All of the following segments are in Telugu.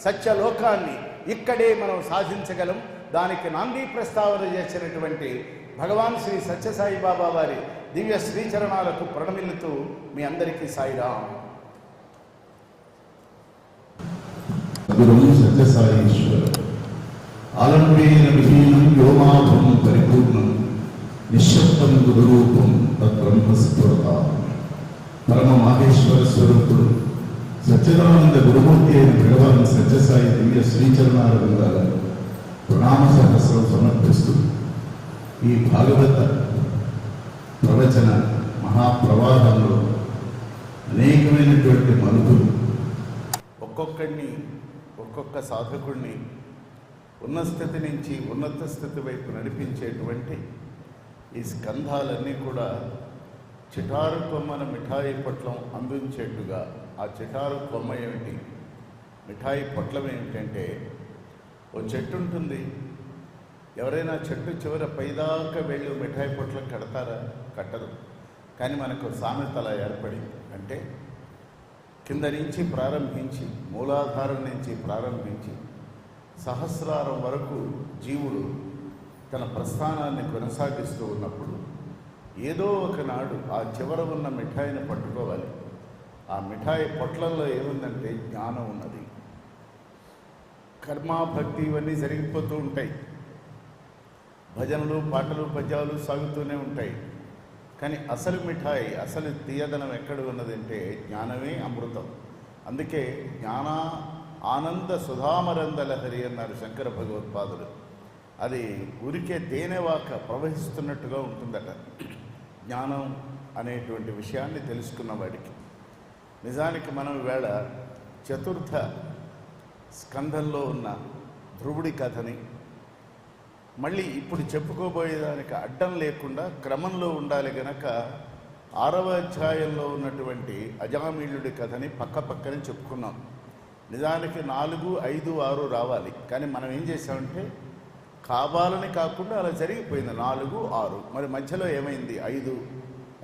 సత్యలోకాన్ని ఇక్కడే మనం సాధించగలం. దానికి నాంది ప్రస్తావన చేసినటువంటి భగవాన్ శ్రీ సత్యసాయి బాబా వారి దివ్య శ్రీచరణాలకు ప్రణమిల్లుతూ మీ అందరికీ సాయిరాం. సత్యసాయి ఈశ్వర ఆలంబేన విహీనం వ్యోమాభం పరిపూర్ణం నిశ్శబ్దం గురురూపం తద్బ్రహ్మస్ఫురత పరమ మాహేశ్వర స్వరూపుడు సచ్చిదానంద గురుమూర్తి అయిన భగవాన్ సత్యసాయి దివ్య శ్రీచరణాల బృందాలను ప్రణామ సహస్రం సమర్పిస్తూ ఈ భాగవత ప్రవచన మహాప్రవాహంలో అనేకమైనటువంటి మలుపులు ఒక్కొక్కడిని ఒక్కొక్క సాధకుడిని ఉన్నత స్థితి నుంచి ఉన్నత స్థితి వైపు నడిపించేటువంటి ఈ స్కంధాలన్నీ కూడా చిటారు కొమ్మన మిఠాయి పొట్లం అందించేట్టుగా. ఆ చిటారు కొమ్మ ఏమిటి, మిఠాయి పొట్లం ఏమిటంటే, ఓ చెట్టు ఉంటుంది. ఎవరైనా చెట్టు చివర పైదాకా వెళ్ళి మిఠాయి పొట్లం కడతారా? కట్టరు. కానీ మనకు సామెత అలా ఏర్పడింది. అంటే కింద నుంచి ప్రారంభించి, మూలాధారం నుంచి ప్రారంభించి సహస్రారం వరకు జీవుడు తన ప్రస్థానాన్ని కొనసాగిస్తూ ఉన్నప్పుడు ఏదో ఒకనాడు ఆ చివర ఉన్న మిఠాయిని పట్టుకోవాలి. ఆ మిఠాయి పొట్లంలో ఏముందంటే జ్ఞానం ఉన్నది. కర్మ, భక్తి ఇవన్నీ జరిగిపోతూ ఉంటాయి. భజనలు, పాటలు, పద్యాలు సాగుతూనే ఉంటాయి. కానీ అసలు మిఠాయి, అసలు తీయదనం ఎక్కడ ఉన్నదంటే జ్ఞానమే అమృతం. అందుకే జ్ఞాన ఆనంద సుధామరంద లహరి అన్నారు శంకర భగవత్పాదులు. అది ఊరికే తేనెవాక ప్రవహిస్తున్నట్టుగా ఉంటుందట జ్ఞానం అనేటువంటి విషయాన్ని తెలుసుకున్న వాడికి. నిజానికి మనం ఈవేళ చతుర్థ స్కంధంలో ఉన్న ధ్రువుడి కథని మళ్ళీ ఇప్పుడు చెప్పుకోబోయేదానికి అడ్డం లేకుండా క్రమంలో ఉండాలి గనక 6వ అధ్యాయంలో ఉన్నటువంటి అజామీళుడి కథని పక్కనే చెప్పుకున్నాం. నిజానికి 4, 5, 6 రావాలి. కానీ మనం ఏం చేసామంటే కావాలని కాకుండా అలా జరిగిపోయింది 4, 6. మరి మధ్యలో ఏమైంది?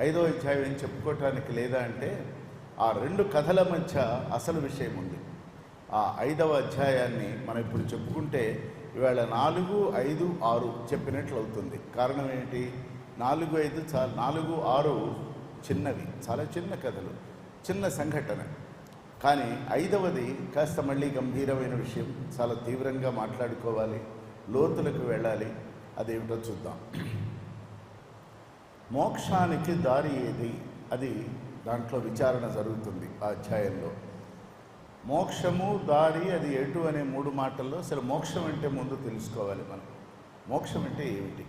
5వ అధ్యాయం ఏం చెప్పుకోవటానికి లేదా అంటే ఆ 2 కథల మధ్య అసలు విషయం ఉంది. ఆ 5వ అధ్యాయాన్ని మనం ఇప్పుడు చెప్పుకుంటే ఇవాళ 4, 5, 6 చెప్పినట్లు అవుతుంది. కారణం ఏంటి? 4, 5 4, 6 చిన్నవి, చాలా చిన్న కథలు, చిన్న సంఘటన. కానీ 5వది కాస్త మళ్ళీ గంభీరమైన విషయం. చాలా తీవ్రంగా మాట్లాడుకోవాలి, లోతులకు వెళ్ళాలి. అదేమిటో చూద్దాం. మోక్షానికి దారి ఏది? అది దాంట్లో విచారణ జరుగుతుంది ఆ అధ్యాయంలో. మోక్షము, దారి, అది ఎటు అనే 3 మాటల్లో అసలు మోక్షం అంటే ముందు తెలుసుకోవాలి మనం. మోక్షం అంటే ఏమిటి?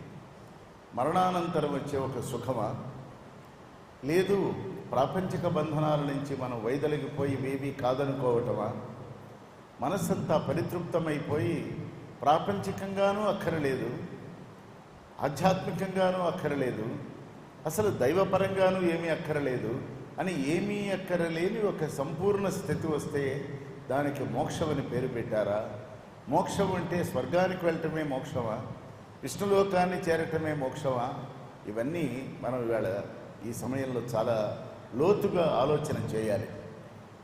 మరణానంతరం వచ్చే ఒక సుఖమా? లేదు ప్రాపంచిక బంధనాల నుంచి మనం వైదొలిగిపోయి వేవి కాదనుకోవటమా? మనస్సంతా పరితృప్తమైపోయి ప్రాపంచికంగానూ అక్కరలేదు, ఆధ్యాత్మికంగానూ అక్కరలేదు, అసలు దైవపరంగానూ ఏమీ అక్కరలేదు అని ఏమీ అక్కరలేని ఒక సంపూర్ణ స్థితి వస్తే దానికి మోక్షం అని పేరు పెట్టారా? మోక్షం అంటే స్వర్గానికి వెళ్ళటమే మోక్షమా? విష్ణులోకాన్ని చేరటమే మోక్షమా? ఇవన్నీ మనం ఇవాళ ఈ సమయంలో చాలా లోతుగా ఆలోచన చేయాలి.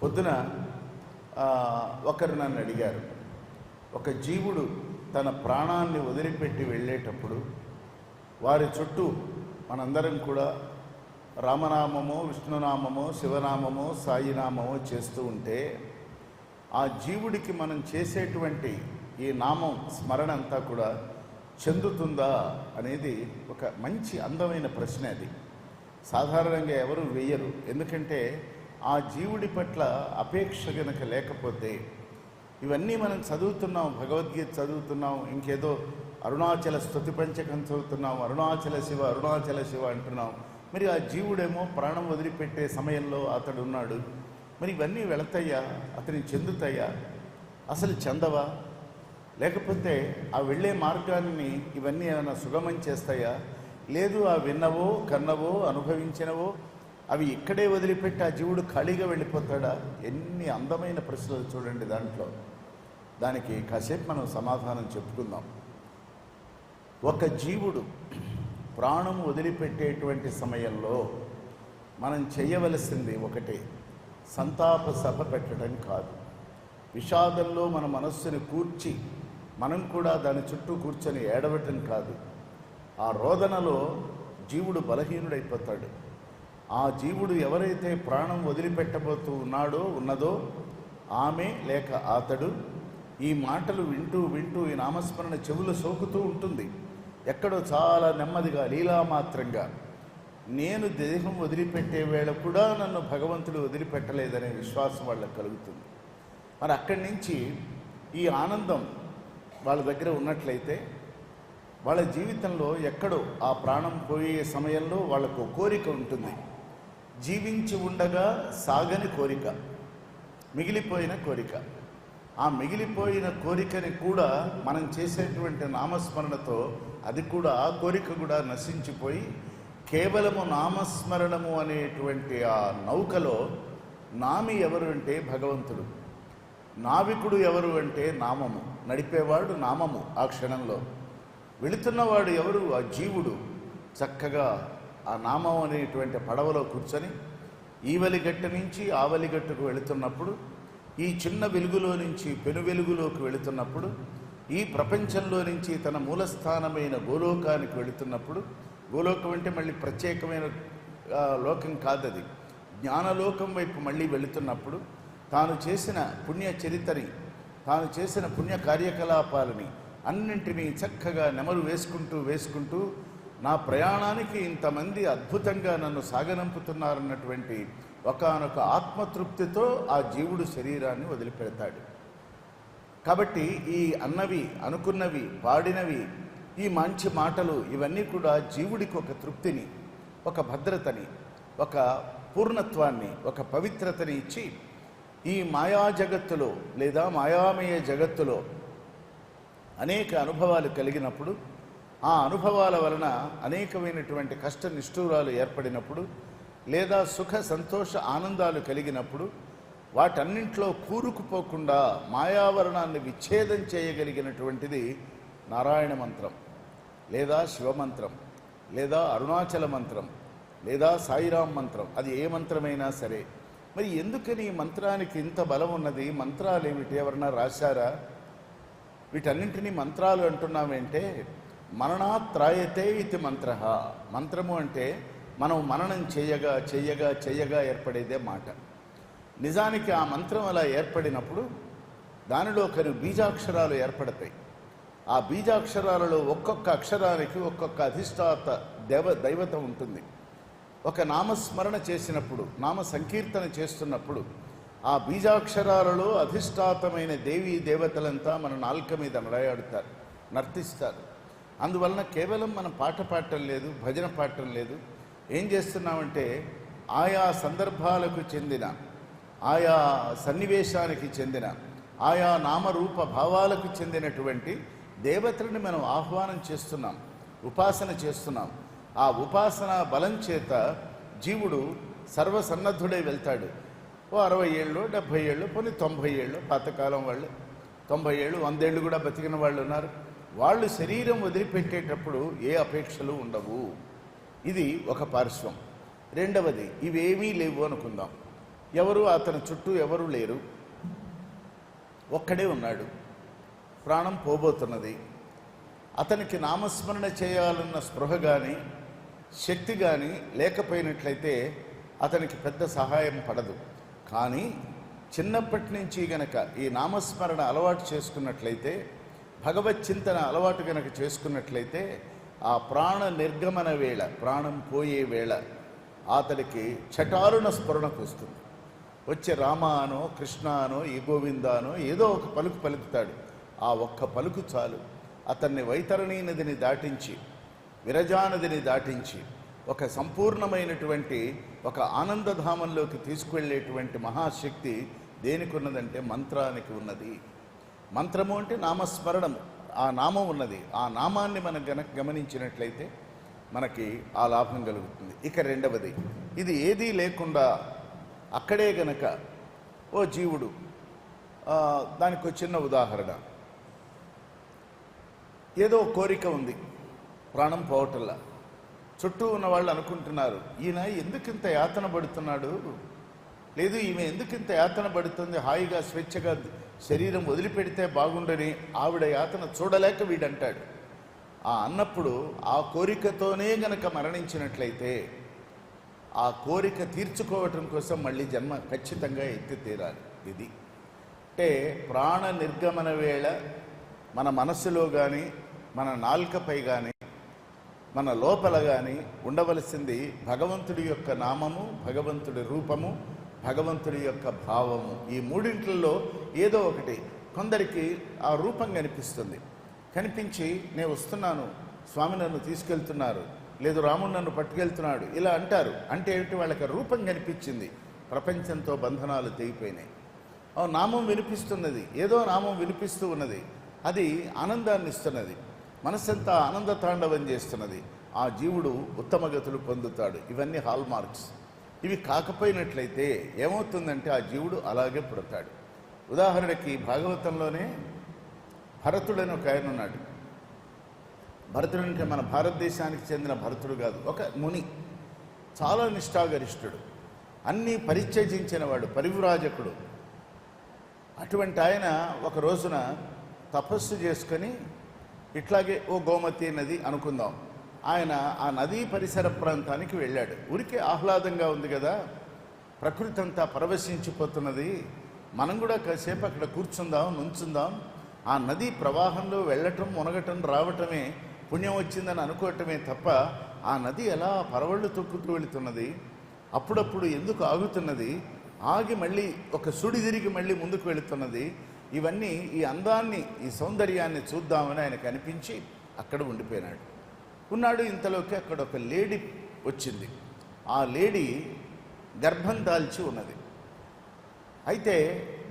పొద్దున ఒకరు నన్ను అడిగారు, ఒక జీవుడు తన ప్రాణాన్ని వదిలిపెట్టి వెళ్ళేటప్పుడు వారి చుట్టూ మనందరం కూడా రామనామమో, విష్ణునామమో, శివనామమో, సాయినామమో చేస్తూ ఉంటే ఆ జీవుడికి మనం చేసేటువంటి ఈ నామం స్మరణ అంతా కూడా చెందుతుందా అనేది ఒక మంచి అందమైన ప్రశ్న. అది సాధారణంగా ఎవరు వేయరు. ఎందుకంటే ఆ జీవుడి పట్ల అపేక్ష గనక లేకపోతే, ఇవన్నీ మనం చదువుతున్నాం, భగవద్గీత చదువుతున్నాం, ఇంకేదో అరుణాచల స్తుతి పంచకం చదువుతున్నాం, అరుణాచల శివ అరుణాచల శివ అంటున్నాం. మరి ఆ జీవుడేమో ప్రాణం వదిలిపెట్టే సమయంలో అతడు ఉన్నాడు. మరి ఇవన్నీ వెళతాయా? అతనికి చెందుతాయా? అసలు చెందవా? లేకపోతే ఆ వెళ్ళే మార్గాన్ని ఇవన్నీ ఏమైనా సుగమం చేస్తాయా? లేదు ఆ విన్నవో, కన్నవో, అనుభవించినవో అవి ఇక్కడే వదిలిపెట్టి ఆ జీవుడు ఖాళీగా వెళ్ళిపోతాడా? ఎన్ని అందమైన ప్రశ్నలు చూడండి దాంట్లో. దానికి కాసేపు మనం సమాధానం చెప్పుకుందాం. ఒక జీవుడు ప్రాణం వదిలిపెట్టేటువంటి సమయంలో మనం చేయవలసింది ఒకటే, సంతాప సభ పెట్టడం కాదు. విషాదంలో మన మనస్సుని కూర్చి మనం కూడా దాని చుట్టూ కూర్చొని ఏడవటం కాదు. ఆ రోదనలో జీవుడు బలహీనుడైపోతాడు. ఆ జీవుడు ఎవరైతే ప్రాణం వదిలిపెట్టబోతూ ఉన్నదో ఆమె లేక అతడు ఈ మాటలు వింటూ వింటూ ఈ నామస్మరణ చెవులు సోకుతూ ఉంటుంది. ఎక్కడో చాలా నెమ్మదిగా లీలామాత్రంగా నేను దేహం వదిలిపెట్టే వేళ కూడా నన్ను భగవంతుడు వదిలిపెట్టలేదనే విశ్వాసం వాళ్ళకు కలుగుతుంది. మరి అక్కడి నుంచి ఈ ఆనందం వాళ్ళ దగ్గర ఉన్నట్లయితే వాళ్ళ జీవితంలో ఎక్కడో ఆ ప్రాణం పోయే సమయంలో వాళ్ళకు కోరిక ఉంటుంది. జీవించి ఉండగా సాగని కోరిక, మిగిలిపోయిన కోరిక. ఆ మిగిలిపోయిన కోరికని కూడా మనం చేసేటువంటి నామస్మరణతో అది కూడా ఆ కోరిక కూడా నశించిపోయి కేవలము నామస్మరణము అనేటువంటి ఆ నౌకలో నామి ఎవరు అంటే భగవంతుడు, నావికుడు ఎవరు అంటే నామము, నడిపేవాడు నామము. ఆ క్షణంలో వెళుతున్నవాడు ఎవరు? ఆ జీవుడు. చక్కగా ఆ నామం అనేటువంటి పడవలో కూర్చొని ఈవలిగట్టు నుంచి ఆవలిగట్టుకు వెళుతున్నప్పుడు, ఈ చిన్న వెలుగులో నుంచి పెను వెలుగులోకి వెళుతున్నప్పుడు, ఈ ప్రపంచంలో నుంచి తన మూలస్థానమైన గోలోకానికి వెళుతున్నప్పుడు, గోలోకం అంటే మళ్ళీ ప్రత్యేకమైన లోకం కాదది, జ్ఞానలోకం వైపు మళ్ళీ వెళుతున్నప్పుడు తాను చేసిన పుణ్య చరిత్రని, తాను చేసిన పుణ్య కార్యకలాపాలని అన్నింటినీ చక్కగా నెమరు వేసుకుంటూ నా ప్రయాణానికి ఇంతమంది అద్భుతంగా నన్ను సాగనంపుతున్నారన్నటువంటి ఒకానొక ఆత్మతృప్తితో ఆ జీవుడు శరీరాన్ని వదిలిపెడతాడు. కాబట్టి ఈ అన్నవి, అనుకున్నవి, పాడినవి, ఈ మంచి మాటలు ఇవన్నీ కూడా జీవుడికి ఒక తృప్తిని, ఒక భద్రతని, ఒక పూర్ణత్వాన్ని, ఒక పవిత్రతని ఇచ్చి ఈ మాయా జగత్తులో లేదా మాయామయ జగత్తులో అనేక అనుభవాలు కలిగినప్పుడు, ఆ అనుభవాల వలన అనేకమైనటువంటి కష్ట నిష్ఠూరాలు ఏర్పడినప్పుడు, లేదా సుఖ సంతోష ఆనందాలు కలిగినప్పుడు వాటన్నింట్లో కూరుకుపోకుండా మాయావరణాన్ని విచ్ఛేదం చేయగలిగినటువంటిది నారాయణ మంత్రం, లేదా శివమంత్రం, లేదా అరుణాచల మంత్రం, లేదా సాయిరాం మంత్రం. అది ఏ మంత్రమైనా సరే. మరి ఎందుకని ఈ మంత్రానికి ఇంత బలం ఉన్నది? మంత్రాలు ఏమిటి? ఎవరన్నా రాశారా? వీటన్నింటినీ మంత్రాలు అంటున్నామంటే మననాత్రాయతే ఇది మంత్ర. మంత్రము అంటే మనం మననం చెయ్యగా ఏర్పడేదే మాట. నిజానికి ఆ మంత్రం అలా ఏర్పడినప్పుడు దానిలో కొన్ని బీజాక్షరాలు ఏర్పడతాయి. ఆ బీజాక్షరాలలో ఒక్కొక్క అక్షరానికి ఒక్కొక్క అధిష్టాత దైవత ఉంటుంది. ఒక నామస్మరణ చేసినప్పుడు, నామ సంకీర్తన చేస్తున్నప్పుడు ఆ బీజాక్షరాలలో అధిష్టాతమైన దేవీ దేవతలంతా మన నాలుక మీద నడయాడుతారు, నర్తిస్తారు. అందువలన కేవలం మనం పాట పాడటం లేదు, భజన పాడటం లేదు. ఏం చేస్తున్నామంటే ఆయా సందర్భాలకు చెందిన, ఆయా సన్నివేశానికి చెందిన, ఆయా నామరూప భావాలకు చెందినటువంటి దేవతలని మనం ఆహ్వానం చేస్తున్నాం, ఉపాసన చేస్తున్నాం. ఆ ఉపాసన బలం చేత జీవుడు సర్వసన్నద్ధుడై వెళ్తాడు. ఓ 60 ఏళ్ళు, 70 ఏళ్ళు, పోనీ 90 ఏళ్ళు, పాతకాలం వాళ్ళు 90 ఏళ్ళు, 100 ఏళ్ళు కూడా బతికిన వాళ్ళు ఉన్నారు. వాళ్ళు శరీరం వదిలిపెట్టేటప్పుడు ఏ అపేక్షలు ఉండవు. ఇది ఒక పార్శ్వం. రెండవది, ఇవేమీ లేవు అనుకుందాం. ఎవరు అతని చుట్టూ ఎవరు లేరు, ఒక్కడే ఉన్నాడు, ప్రాణం పోబోతున్నది. అతనికి నామస్మరణ చేయాలన్న స్పృహ కానీ శక్తి కానీ లేకపోయినట్లయితే అతనికి పెద్ద సహాయం పడదు. కానీ చిన్నప్పటి నుంచి గనక ఈ నామస్మరణ అలవాటు చేసుకున్నట్లయితే, భగవత్ చింతన అలవాటు గనక చేసుకున్నట్లయితే, ఆ ప్రాణ నిర్గమన వేళ, ప్రాణం పోయే వేళ అతడికి చటారుణ స్ఫురణకు వస్తుంది. వచ్చే రామ అనో, కృష్ణ అనో, ఈ గోవిందానో ఏదో ఒక పలుకు పలుకుతాడు. ఆ ఒక్క పలుకు చాలు అతన్ని వైతరణీ నదిని దాటించి, విరజానదిని దాటించి ఒక సంపూర్ణమైనటువంటి ఒక ఆనందధామంలోకి తీసుకువెళ్ళేటువంటి మహాశక్తి దేనికి ఉన్నదంటే మంత్రానికి ఉన్నది. మంత్రము అంటే నామస్మరణము, ఆ నామం ఉన్నది. ఆ నామాన్ని మనం గమనించినట్లయితే మనకి ఆ లాభం కలుగుతుంది. ఇక రెండవది, ఇది ఏదీ లేకుండా అక్కడే గనక ఓ జీవుడు, దానికి ఒక చిన్న ఉదాహరణ, ఏదో కోరిక ఉంది, ప్రాణం పోవటల్లా. చుట్టూ ఉన్న వాళ్ళు అనుకుంటున్నారు, ఈయన ఎందుకింత యాతన పడుతున్నాడు, లేదు ఈమె ఎందుకింత యాతన పడుతుంది, హాయిగా స్వేచ్ఛగా శరీరం వదిలిపెడితే బాగుండని ఆవిడ యాతన చూడలేక వీడంటాడు. ఆ అన్నప్పుడు ఆ కోరికతోనే గనక మరణించినట్లయితే ఆ కోరిక తీర్చుకోవటం కోసం మళ్ళీ జన్మ ఖచ్చితంగా ఎత్తి తీరాలి. ఇది అంటే ప్రాణ నిర్గమన వేళ మన మనస్సులో కానీ మన నాల్కపై కానీ మన లోపల కానీ ఉండవలసింది భగవంతుడి యొక్క నామము, భగవంతుడి రూపము, భగవంతుడి యొక్క భావము. ఈ మూడింట్లలో ఏదో ఒకటి. కొందరికి ఆ రూపం కనిపిస్తుంది, కనిపించి నేను వస్తున్నాను, స్వామి నన్ను తీసుకెళ్తున్నారు, లేదు రాముడు నన్ను పట్టుకెళ్తున్నాడు ఇలా అంటారు. అంటే ఏమిటి? వాళ్ళకి రూపం కనిపించింది, ప్రపంచంతో బంధనాలు తెగిపోయినాయి. నామం వినిపిస్తున్నది, ఏదో నామం వినిపిస్తూ ఉన్నది, అది ఆనందాన్ని ఇస్తున్నది, మనసంతా ఆనంద తాండవం చేస్తున్నది. ఆ జీవుడు ఉత్తమ గతులు పొందుతాడు. ఇవన్నీ హాల్ మార్క్స్. ఇవి కాకపోయినట్లయితే ఏమవుతుందంటే ఆ జీవుడు అలాగే పుడతాడు. ఉదాహరణకి భాగవతంలోనే భరతుడని ఒక ఆయన ఉన్నాడు. భరతుడు అంటే మన భారతదేశానికి చెందిన భరతుడు కాదు, ఒక ముని, చాలా నిష్ఠాగరిష్ఠుడు, అన్నీ పరిత్యజించినవాడు, పరివ్రాజకుడు. అటువంటి ఆయన ఒక రోజున తపస్సు చేసుకొని, ఇట్లాగే ఓ గోమతి నది అనుకుందాం, ఆయన ఆ నదీ పరిసర ప్రాంతానికి వెళ్ళాడు. ఊరికే ఆహ్లాదంగా ఉంది కదా, ప్రకృతి అంతా పరవశించిపోతున్నది, మనం కూడా కాసేపు అక్కడ కూర్చుందాం, నుంచుందాం. ఆ నదీ ప్రవాహంలో వెళ్ళటం, మునగటం, రావటమే పుణ్యం వచ్చిందని అనుకోవటమే తప్ప ఆ నది ఎలా పరవళ్ళు తొక్కుతూ వెళుతున్నది, అప్పుడప్పుడు ఎందుకు ఆగుతున్నది, ఆగి మళ్ళీ ఒక సుడి తిరిగి మళ్ళీ ముందుకు వెళుతున్నది, ఇవన్నీ ఈ అందాన్ని, ఈ సౌందర్యాన్ని చూద్దామని ఆయనకు అనిపించి అక్కడ ఉండిపోయినాడు. ఉన్నాడు. ఇంతలోకి అక్కడ ఒక లేడీ వచ్చింది. ఆ లేడీ గర్భం దాల్చి ఉన్నది. అయితే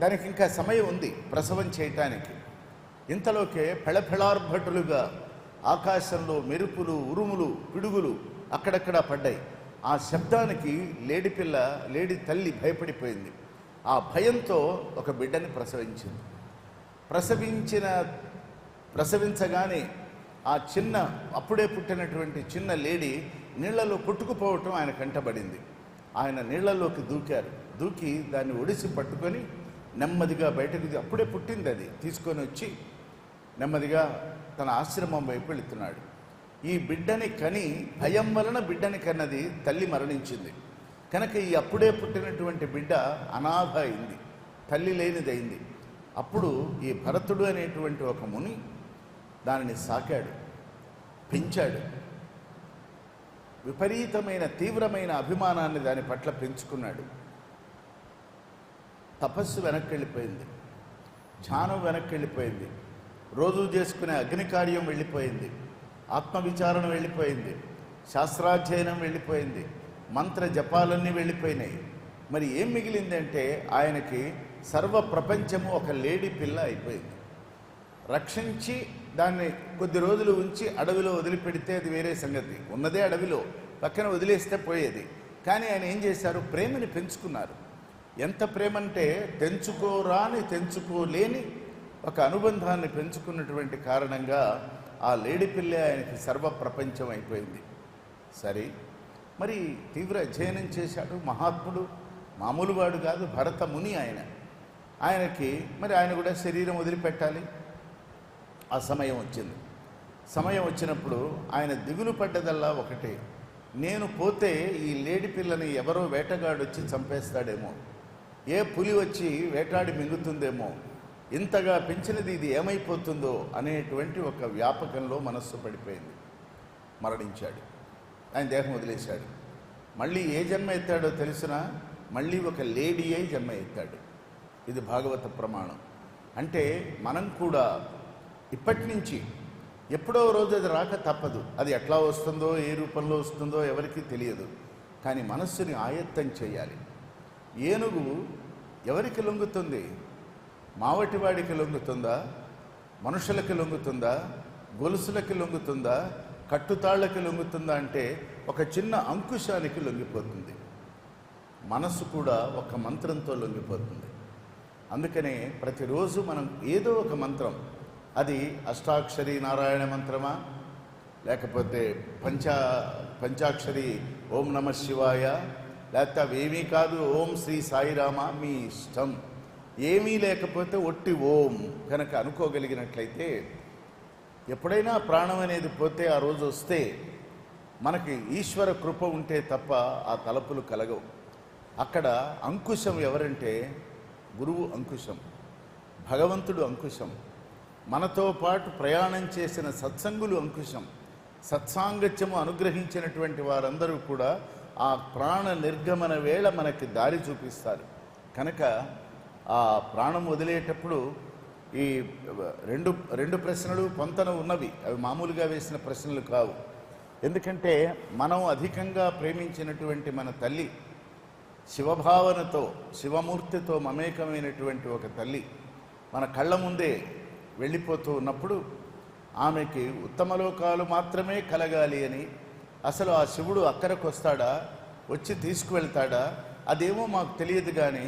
దానికి ఇంకా సమయం ఉంది ప్రసవం చేయటానికి. ఇంతలోకే ఫెళఫెళార్భటులుగా ఆకాశంలో మెరుపులు, ఉరుములు, పిడుగులు అక్కడక్కడ పడ్డాయి. ఆ శబ్దానికి లేడీ తల్లి భయపడిపోయింది. ఆ భయంతో ఒక బిడ్డని ప్రసవించింది. ప్రసవించగానే ఆ చిన్న అప్పుడే పుట్టినటువంటి చిన్న లేడీ నీళ్లలో కొట్టుకుపోవటం ఆయన కంటబడింది. ఆయన నీళ్లలోకి దూకి దాన్ని ఒడిసి పట్టుకొని నెమ్మదిగా బయటకు, అప్పుడే పుట్టింది అది, తీసుకొని వచ్చి నెమ్మదిగా తన ఆశ్రమం వైపు వెళుతున్నాడు. ఈ బిడ్డని కని, భయం వలన బిడ్డని కన్నది తల్లి మరణించింది కనుక ఈ అప్పుడే పుట్టినటువంటి బిడ్డ అనాథ అయింది, తల్లి లేనిదైంది. అప్పుడు ఈ భరతుడు అనేటువంటి ఒక ముని దానిని సాకాడు, పెంచాడు. విపరీతమైన తీవ్రమైన అభిమానాన్ని దాని పట్ల పెంచుకున్నాడు. తపస్సు వెనక్కి వెళ్ళిపోయింది, ధ్యానం వెనక్కి వెళ్ళిపోయింది, రోజు చేసుకునే అగ్ని కార్యం వెళ్ళిపోయింది, ఆత్మవిచారణ వెళ్ళిపోయింది, శాస్త్రాధ్యయనం వెళ్ళిపోయింది, మంత్ర జపాలన్నీ వెళ్ళిపోయినాయి. మరి ఏం మిగిలిందంటే ఆయనకి సర్వ ప్రపంచము ఒక లేడీ పిల్ల అయిపోయింది. రక్షించి దాన్ని కొద్ది రోజులు ఉంచి అడవిలో వదిలిపెడితే అది వేరే సంగతి, ఉన్నదే అడవిలో, పక్కన వదిలేస్తే పోయేది. కానీ ఆయన ఏం చేశారు? ప్రేమని పెంచుకున్నారు. ఎంత ప్రేమంటే తెంచుకోలేని ఒక అనుబంధాన్ని పెంచుకున్నటువంటి కారణంగా ఆ లేడీ పిల్ల ఆయనకి సర్వ ప్రపంచం అయిపోయింది. సరే, మరి తీవ్ర అధ్యయనం చేశాడు మహాత్ముడు, మామూలు వాడు కాదు, భరత ముని ఆయనకి మరి ఆయన కూడా శరీరం వదిలిపెట్టాలి. ఆ సమయం వచ్చింది. సమయం వచ్చినప్పుడు ఆయన దిగులు పడ్డదల్లా ఒకటే, నేను పోతే ఈ లేడి పిల్లని ఎవరో వేటగాడు వచ్చి చంపేస్తాడేమో, ఏ పులి వచ్చి వేటాడి మింగుతుందేమో, ఇంతగా పెంచినది ఇది ఏమైపోతుందో అనేటువంటి ఒక వ్యాపకంలో మనస్సు పడిపోయింది. మరణించాడు. ఆయన దేహం వదిలేశాడు. మళ్ళీ ఏ జన్మ ఎత్తాడో తెలిసినా మళ్ళీ ఒక లేడీ అయి జన్మ ఎత్తాడు. ఇది భాగవత ప్రమాణం. అంటే మనం కూడా ఇప్పటి నుంచి ఎప్పుడో రోజు అది రాక తప్పదు. అది ఎట్లా వస్తుందో, ఏ రూపంలో వస్తుందో ఎవరికీ తెలియదు. కానీ మనస్సుని ఆయత్తం చేయాలి. ఏనుగు ఎవరికి లొంగుతుంది? మావటివాడికి లొంగుతుందా? మనుషులకి లొంగుతుందా? గొలుసులకి లొంగుతుందా? కట్టుతాళ్లకి లొంగుతుందా? అంటే ఒక చిన్న అంకుశానికి లొంగిపోతుంది. మనస్సు కూడా ఒక మంత్రంతో లొంగిపోతుంది. అందుకనే ప్రతిరోజు మనం ఏదో ఒక మంత్రం, అది అష్టాక్షరి నారాయణ మంత్రమా, లేకపోతే పంచాక్షరి ఓం నమ శివాయ, లేకపోతే అవేమీ కాదు ఓం శ్రీ సాయిరామ, మీ ఇష్టం. ఏమీ లేకపోతే ఒట్టి ఓం కనుక అనుకోగలిగినట్లయితే ఎప్పుడైనా ప్రాణం అనేది పోతే ఆ రోజు వస్తే మనకి ఈశ్వర కృప ఉంటే తప్ప ఆ తలపులు కలగవు. అక్కడ అంకుశం ఎవరంటే గురువు అంకుశం, భగవంతుడు అంకుశం, మనతో పాటు ప్రయాణం చేసిన సత్సంగులు అంకుశం. సత్సాంగత్యము అనుగ్రహించినటువంటి వారందరూ కూడా ఆ ప్రాణ నిర్గమన వేళ మనకి దారి చూపిస్తారు. కనుక ఆ ప్రాణం వదిలేటప్పుడు ఈ రెండు ప్రశ్నలు పొంతన ఉన్నవి, అవి మామూలుగా వేసిన ప్రశ్నలు కావు. ఎందుకంటే మనం అధికంగా ప్రేమించినటువంటి మన తల్లి, శివభావనతో శివమూర్తితో మమేకమైనటువంటి ఒక తల్లి మన కళ్ళ ముందే వెళ్ళిపోతూ ఉన్నప్పుడు ఆమెకి ఉత్తమలోకాలు మాత్రమే కలగాలి అని, అసలు ఆ శివుడు అక్కడికి వస్తాడా, వచ్చి తీసుకువెళ్తాడా, అదేమో మాకు తెలియదు. కానీ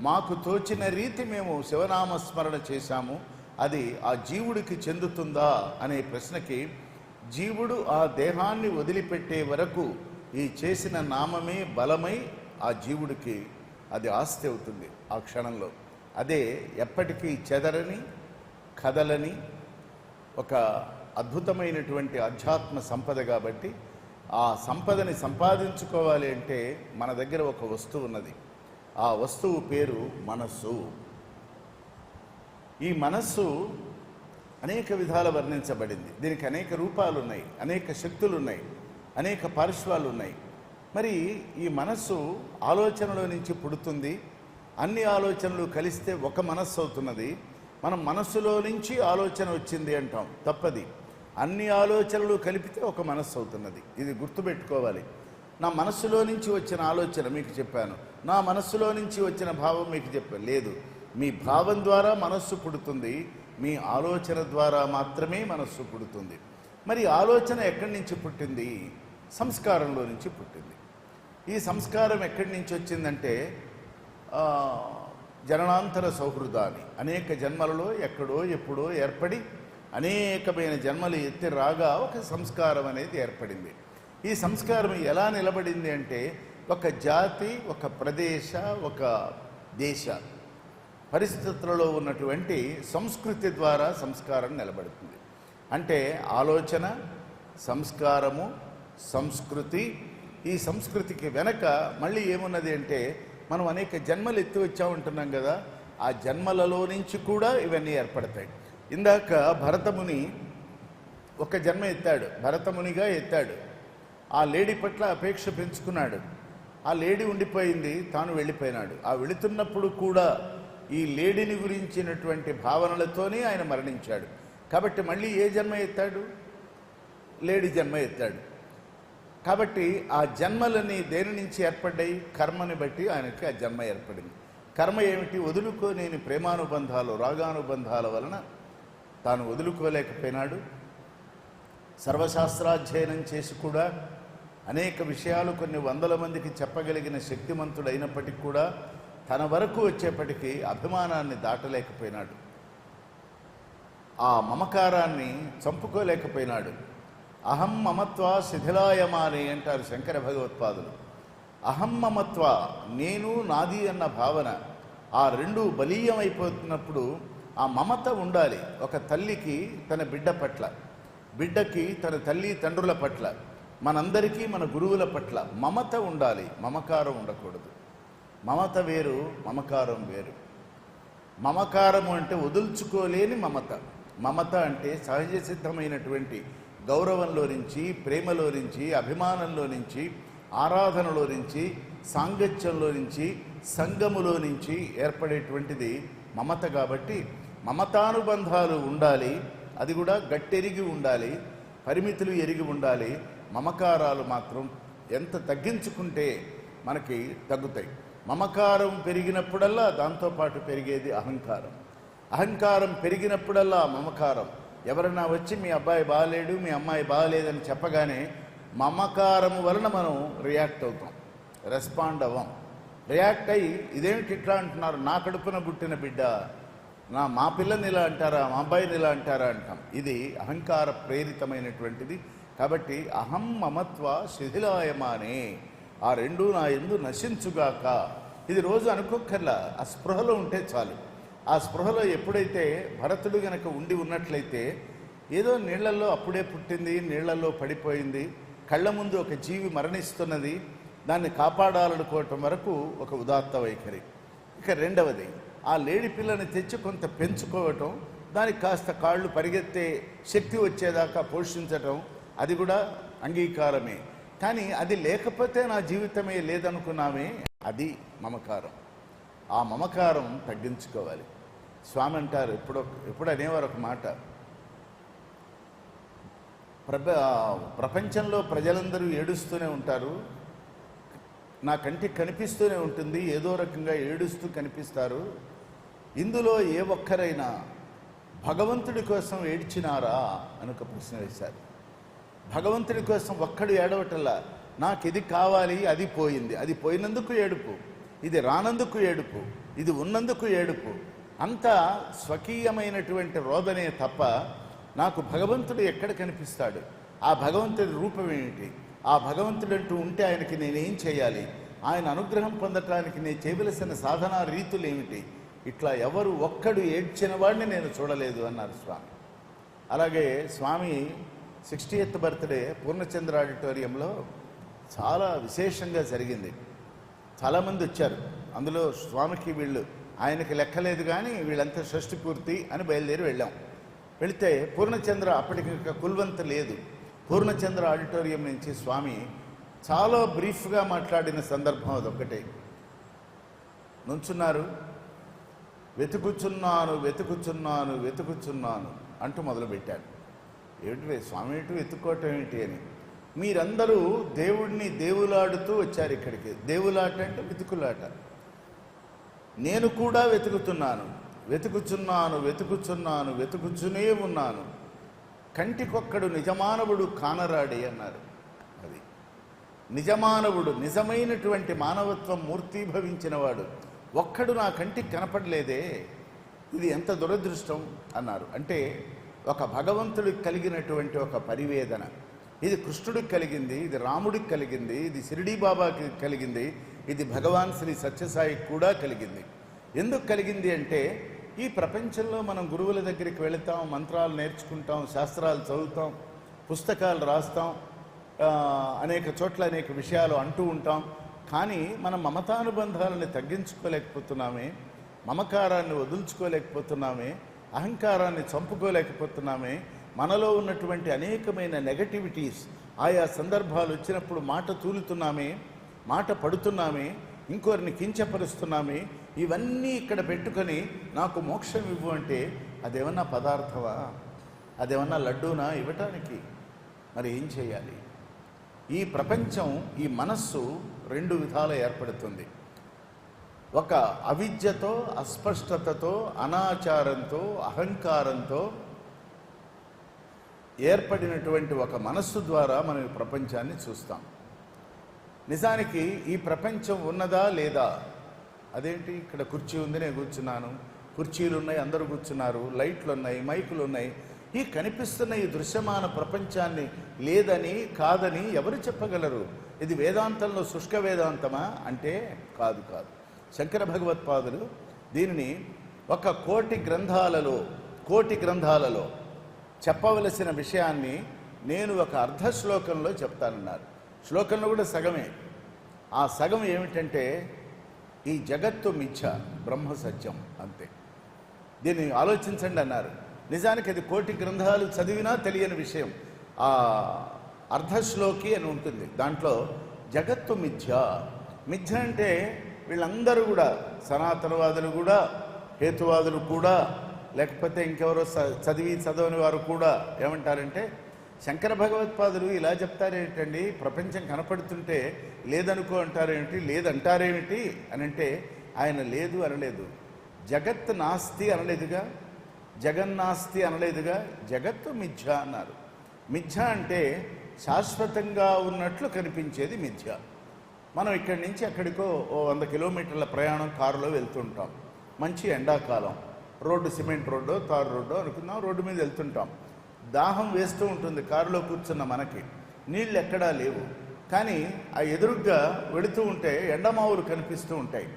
మాకు తోచిన రీతి మేము శివనామస్మరణ చేశాము, అది ఆ జీవుడికి చెందుతుందా అనే ప్రశ్నకి జీవుడు ఆ దేహాన్ని వదిలిపెట్టే వరకు ఈ చేసిన నామమే బలమై ఆ జీవుడికి అది ఆస్తి అవుతుంది ఆ క్షణంలో. అదే ఎప్పటికీ చెదరని కదలని ఒక అద్భుతమైనటువంటి ఆధ్యాత్మ సంపద. కాబట్టి ఆ సంపదని సంపాదించుకోవాలి అంటే మన దగ్గర ఒక వస్తువు ఉన్నది. ఆ వస్తువు పేరు మనస్సు. ఈ మనస్సు అనేక విధాల వర్ణించబడింది. దీనికి అనేక రూపాలు ఉన్నాయి, అనేక శక్తులు ఉన్నాయి, అనేక పార్శ్వాలు ఉన్నాయి. మరి ఈ మనస్సు ఆలోచనలో నుంచి పుడుతుంది. అన్ని ఆలోచనలు కలిస్తే ఒక మనస్సు అవుతున్నది. మనం మనస్సులో నుంచి ఆలోచన వచ్చింది అంటాం, తప్పది. అన్ని ఆలోచనలు కలిపితే ఒక మనస్సు అవుతున్నది. ఇది గుర్తుపెట్టుకోవాలి. నా మనస్సులో నుంచి వచ్చిన ఆలోచన మీకు చెప్పాను, నా మనస్సులో నుంచి వచ్చిన భావం మీకు చెప్పాను. లేదు, మీ భావం ద్వారా మనస్సు పుడుతుంది, మీ ఆలోచన ద్వారా మాత్రమే మనస్సు పుడుతుంది. మరి ఆలోచన ఎక్కడి నుంచి పుట్టింది? సంస్కారంలో నుంచి పుట్టింది. ఈ సంస్కారం ఎక్కడి నుంచి వచ్చిందంటే జననాంతర సౌహృదాన్ని, అనేక జన్మలలో ఎక్కడో ఎప్పుడో ఏర్పడి అనేకమైన జన్మలు ఎత్తి రాగా ఒక సంస్కారం అనేది ఏర్పడింది. ఈ సంస్కారం ఎలా నిలబడింది అంటే ఒక జాతి, ఒక ప్రదేశ, ఒక దేశ పరిస్థితులలో ఉన్నటువంటి సంస్కృతి ద్వారా సంస్కారం నిలబడుతుంది. అంటే ఆలోచన, సంస్కారము, సంస్కృతి. ఈ సంస్కృతికి వెనక మళ్ళీ ఏమున్నది అంటే మనం అనేక జన్మలు ఎత్తి వచ్చామంటున్నాం కదా, ఆ జన్మలలో నుంచి కూడా ఇవన్నీ ఏర్పడతాయి. ఇందాక భరతముని ఒక జన్మ ఎత్తాడు, భరతమునిగా ఎత్తాడు. ఆ లేడీ పట్ల అపేక్ష పెంచుకున్నాడు. ఆ లేడీ ఉండిపోయింది, తాను వెళ్ళిపోయినాడు. ఆ వెళుతున్నప్పుడు కూడా ఈ లేడీని గురించినటువంటి భావనలతోనే ఆయన మరణించాడు. కాబట్టి మళ్ళీ ఏ జన్మ ఎత్తాడు? లేడీ జన్మ ఎత్తాడు. కాబట్టి ఆ జన్మలని దేని నుంచి ఏర్పడ్డాయి? కర్మని బట్టి ఆయనకి ఆ జన్మ ఏర్పడింది. కర్మ ఏమిటి? వదులుకోలేని ప్రేమానుబంధాలు, రాగానుబంధాల వలన తాను వదులుకోలేకపోయినాడు. సర్వశాస్త్రాధ్యయనం చేసి కూడా అనేక విషయాలు కొన్ని వందల మందికి చెప్పగలిగిన శక్తిమంతుడు అయినప్పటికీ కూడా తన వరకు వచ్చేప్పటికీ అభిమానాన్ని దాటలేకపోయినాడు. ఆ మమకారాన్ని చంపుకోలేకపోయినాడు. అహం మమత్వ శిథిలాయమాని అంటారు శంకర భగవత్పాదులు. అహం మమత్వ, నేను నాది అన్న భావన, ఆ రెండు బలీయమైపోతున్నప్పుడు ఆ మమత ఉండాలి. ఒక తల్లికి తన బిడ్డ పట్ల, బిడ్డకి తన తల్లి తండ్రుల పట్ల, మనందరికీ మన గురువుల పట్ల మమత ఉండాలి, మమకారం ఉండకూడదు. మమత వేరు, మమకారం వేరు. మమకారము అంటే వదుల్చుకోలేని మమత. మమత అంటే సహజ సిద్ధమైనటువంటి గౌరవంలో నుంచి, ప్రేమలో నుంచి, అభిమానంలో నుంచి, ఆరాధనలో నుంచి, సాంగత్యంలో నుంచి, సంగములో నుంచి ఏర్పడేటువంటిది మమత. కాబట్టి మమతానుబంధాలు ఉండాలి, అది కూడా గట్టెరిగి ఉండాలి, పరిమితులు ఎరిగి ఉండాలి. మమకారాలు మాత్రం ఎంత తగ్గించుకుంటే మనకి తగ్గుతాయి. మమకారం పెరిగినప్పుడల్లా దాంతోపాటు పెరిగేది అహంకారం. అహంకారం పెరిగినప్పుడల్లా మమకారం. ఎవరైనా వచ్చి మీ అబ్బాయి బాగాలేడు, మీ అమ్మాయి బాగాలేదని చెప్పగానే మమకారం వలన మనం రియాక్ట్ అవుతాం, రెస్పాండ్ అవ్వం. రియాక్ట్ అయ్యి ఇదేమిటి ఇట్లా అంటున్నారు, నా కడుపున పుట్టిన బిడ్డ, మా పిల్లని ఇలా అంటారా, మా అబ్బాయిని ఇలా అంటారా అంటాం. ఇది అహంకార ప్రేరితమైనటువంటిది. కాబట్టి అహం మమత్వ శిథిలాయమానే, ఆ రెండు నా యందు నశించుగాక. ఇది రోజు అనుకోకర్లా, ఆ స్పృహలో ఉంటే చాలు. ఆ స్పృహలో ఎప్పుడైతే భరతుడు గనక ఉండి ఉన్నట్లయితే ఏదో నీళ్లలో అప్పుడే పుట్టింది, నీళ్లలో పడిపోయింది, కళ్ళ ముందు ఒక జీవి మరణిస్తున్నది, దాన్ని కాపాడాలనుకోవటం వరకు ఒక ఉదాత్త వైఖరి. ఇక రెండవది, ఆ లేడి పిల్లని తెచ్చి కొంత పెంచుకోవటం, దానికి కాస్త కాళ్ళు పరిగెత్తే శక్తి వచ్చేదాకా పోషించటం, అది కూడా అంగీకారమే. కానీ అది లేకపోతే నా జీవితమే లేదనుకున్నామే, అది మమకారం. ఆ మమకారం తగ్గించుకోవాలి. స్వామి అంటారు, ఎప్పుడు అనేవారు ఒక మాట, ప్రపంచంలో ప్రజలందరూ ఏడుస్తూనే ఉంటారు, నా కంటికి కనిపిస్తూనే ఉంటుంది, ఏదో రకంగా ఏడుస్తూ కనిపిస్తారు, ఇందులో ఏ ఒక్కరైనా భగవంతుడి కోసం ఏడ్చినారా అని ఒక ప్రశ్న వేశారు. భగవంతుడి కోసం ఒక్కడు ఏడవటల్లా, నాకు ఇది కావాలి, అది పోయింది, అది పోయినందుకు ఏడుపు, ఇది రానందుకు ఏడుపు, ఇది ఉన్నందుకు ఏడుపు, అంతా స్వకీయమైనటువంటి రోదనే తప్ప నాకు భగవంతుడు ఎక్కడ కనిపిస్తాడు, ఆ భగవంతుడి రూపం ఏమిటి, ఆ భగవంతుడు అంటూ ఉంటే ఆయనకి నేనేం చేయాలి, ఆయన అనుగ్రహం పొందటానికి నేను చేయవలసిన సాధనా రీతులు ఏమిటి, ఇట్లా ఎవరు ఒక్కడు ఏడ్చిన వాడిని నేను చూడలేదు అన్నారు స్వామి. అలాగే స్వామి 60th బర్త్డే పూర్ణచంద్ర ఆడిటోరియంలో చాలా విశేషంగా జరిగింది. చాలామంది వచ్చారు. అందులో స్వామికి ఆయనకి లెక్కలేదు, కానీ వీళ్ళంతా షష్ఠి పూర్తి అని బయలుదేరి వెళ్ళాం. వెళితే పూర్ణచంద్ర అప్పటికి ఇంకా కుల్వంత లేదు. పూర్ణచంద్ర ఆడిటోరియం నుంచి స్వామి చాలా బ్రీఫ్గా మాట్లాడిన సందర్భం అదొక్కటే. నుంచున్నారు, వెతుకుచున్నాను వెతుకుచున్నాను వెతుకుచున్నాను అంటూ మొదలుపెట్టాడు. ఏమిటి స్వామి, ఏంటి వెతుక్కోవటం ఏంటి అని. మీరందరూ దేవుడిని దేవులాడుతూ వచ్చారు ఇక్కడికి. దేవులాట అంటే వెతుకులాట. నేను కూడా వెతుకుతున్నాను, వెతుకుచున్నాను వెతుకుచున్నాను వెతుకుచునే ఉన్నాను, కంటికొక్కడు నిజమానవుడు కానరాడే అన్నారు. అది నిజమానవుడు, నిజమైనటువంటి మానవత్వం మూర్తీభవించిన వాడు ఒక్కడు నా కంటికి కనపడలేదే, ఇది ఎంత దురదృష్టం అన్నారు. అంటే ఒక భగవంతుడికి కలిగినటువంటి ఒక పరివేదన, ఇది కృష్ణుడికి కలిగింది, ఇది రాముడికి కలిగింది, ఇది షిరిడీ బాబాకి కలిగింది, ఇది భగవాన్ శ్రీ సత్యసాయికి కూడా కలిగింది. ఎందుకు కలిగింది అంటే, ఈ ప్రపంచంలో మనం గురువుల దగ్గరికి వెళతాం, మంత్రాలు నేర్చుకుంటాం, శాస్త్రాలు చదువుతాం, పుస్తకాలు రాస్తాం, అనేక చోట్ల అనేక విషయాలు అంటూ ఉంటాం. కానీ మనం మమతానుబంధాలను తగ్గించుకోలేకపోతున్నామే, మమకారాన్ని వదులుచుకోలేకపోతున్నామే, అహంకారాన్ని చంపుకోలేకపోతున్నామే. మనలో ఉన్నటువంటి అనేకమైన నెగటివిటీస్ ఆయా సందర్భాలు వచ్చినప్పుడు మాట తూలుతున్నామే, మాట పడుతున్నామే, ఇంకొకరిని కించపరుస్తున్నామే. ఇవన్నీ ఇక్కడ పెట్టుకొని నాకు మోక్షం ఇవ్వు అంటే అదేమన్నా పదార్థమా, అదేమన్నా లడ్డూనా ఇవ్వటానికి? మరి ఏం చేయాలి? ఈ ప్రపంచం, ఈ మనస్సు 2 విధాలు ఏర్పడుతుంది. ఒక అవిద్యతో, అస్పష్టతతో, అనాచారంతో, అహంకారంతో ఏర్పడినటువంటి ఒక మనస్సు ద్వారా మనం ఈ ప్రపంచాన్ని చూస్తాం. నిజానికి ఈ ప్రపంచం ఉన్నదా లేదా? అదేంటి, ఇక్కడ కుర్చీ ఉంది, నేను కూర్చున్నాను, కుర్చీలు ఉన్నాయి, అందరూ కూర్చున్నారు, లైట్లు ఉన్నాయి, మైకులు ఉన్నాయి, ఈ కనిపిస్తున్న ఈ దృశ్యమాన ప్రపంచాన్ని లేదని కాదని ఎవరు చెప్పగలరు? ఇది వేదాంతంలో శుష్క వేదాంతమా అంటే కాదు. శంకర భగవత్పాదులు దీనిని ఒక కోటి గ్రంథాలలో చెప్పవలసిన విషయాన్ని నేను ఒక అర్ధ శ్లోకంలో చెప్తానన్నారు. శ్లోకంలో కూడా సగమే. ఆ సగం ఏమిటంటే, ఈ జగత్తు మిథ్య, బ్రహ్మ సత్యం, అంతే. దీన్ని ఆలోచించండి అన్నారు. నిజానికి అది కోటి గ్రంథాలు చదివినా తెలియని విషయం. ఆ అర్ధశ్లోకి అని ఉంటుంది, దాంట్లో జగత్తు మిథ్య. మిథ్య అంటే వీళ్ళందరూ కూడా, సనాతనవాదులు కూడా, హేతువాదులు కూడా, లేకపోతే ఇంకెవరో చదవని వారు కూడా ఏమంటారంటే, శంకర భగవత్పాదులు ఇలా చెప్తారేమిటండి, ప్రపంచం కనపడుతుంటే లేదనుకో అంటారేమిటి, లేదంటారేమిటి అని అంటే, ఆయన లేదు అనలేదు, జగత్ నాస్తి అనలేదుగా, జగన్నాస్తి అనలేదుగా, జగత్తు మిథ్య అన్నారు. మిథ్య అంటే శాశ్వతంగా ఉన్నట్లు కనిపించేది మిథ్య. మనం ఇక్కడి నుంచి అక్కడికో 100 కిలోమీటర్ల ప్రయాణం కారులో వెళ్తుంటాం. మంచి ఎండాకాలం, రోడ్డు సిమెంట్ రోడ్డు, తారు రోడ్డు అనుకుందాం, రోడ్డు మీద వెళ్తుంటాం. దాహం వేస్తూ ఉంటుంది కారులో కూర్చున్న మనకి, నీళ్ళు ఎక్కడా లేవు. కానీ ఆ ఎదురుగ్గా వెళుతూ ఉంటే ఎండమావులు కనిపిస్తూ ఉంటాయి.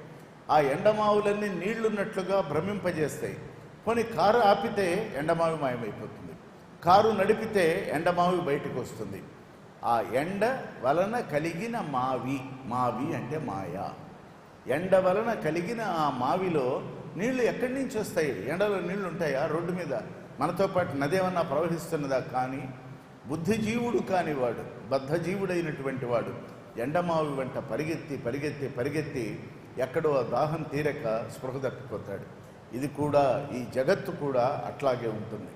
ఆ ఎండమావులన్నీ నీళ్లున్నట్లుగా భ్రమింపజేస్తాయి. పోనీ కారు ఆపితే ఎండమావి మాయమైపోతుంది, కారు నడిపితే ఎండమావి బయటకు వస్తుంది. ఆ ఎండ వలన కలిగిన మావి అంటే మాయ. ఎండ వలన కలిగిన ఆ మావిలో నీళ్లు ఎక్కడి నుంచి వస్తాయి? ఎండలో నీళ్లు ఉంటాయా? రోడ్డు మీద మనతో పాటు నది ఏమన్నా ప్రవహిస్తున్నదా? కానీ బుద్ధిజీవుడు కానివాడు, బద్ధజీవుడైనటువంటి వాడు ఎండమావి వెంట పరిగెత్తి పరిగెత్తి పరిగెత్తి ఎక్కడో దాహం తీరక స్పృహ తప్పిపోతాడు. ఇది కూడా, ఈ జగత్తు కూడా అట్లాగే ఉంటుంది.